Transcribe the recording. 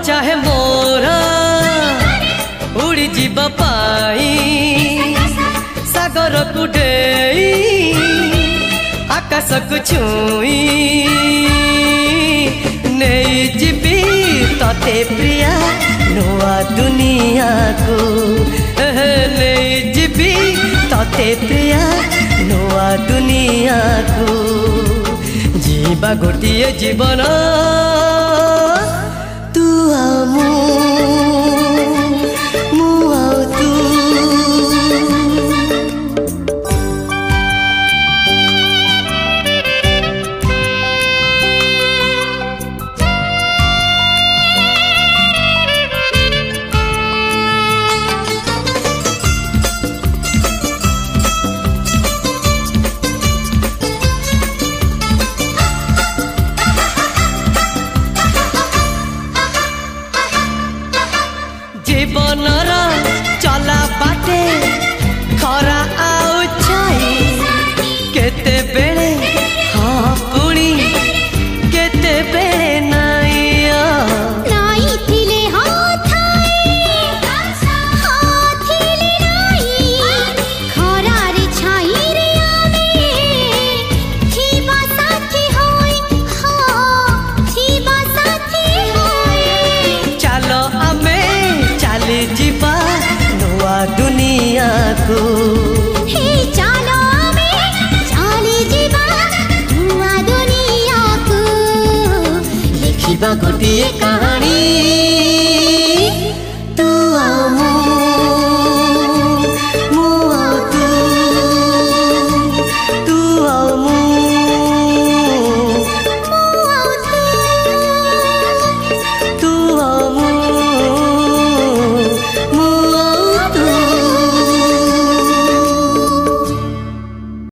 चाहे मोर उड़ी जीवा पाई सागर को डेई आकाश को छुई नहीं जीवी तते प्रिया नुआ दुनिया को नहीं जीवी तते प्रिया नुआ दुनिया को जीवा गोटिए जीवन तू आमु मु आउ तू जीवनर चला बाटे खरा आउ छाई केते बेले हाँ पुणी केते बेले नाई नाई थिले हाँ थाई हाँ थिले नाई खरा रे छाई रे आमे थीबा साथी होई हाँ थीबा साथी होई चलो आमे चली जीवा नुआ दुनिया को हे चलो आमे चली जीवा नुआ दुनिया को लिखिबा गोटिए कहानी तू आमु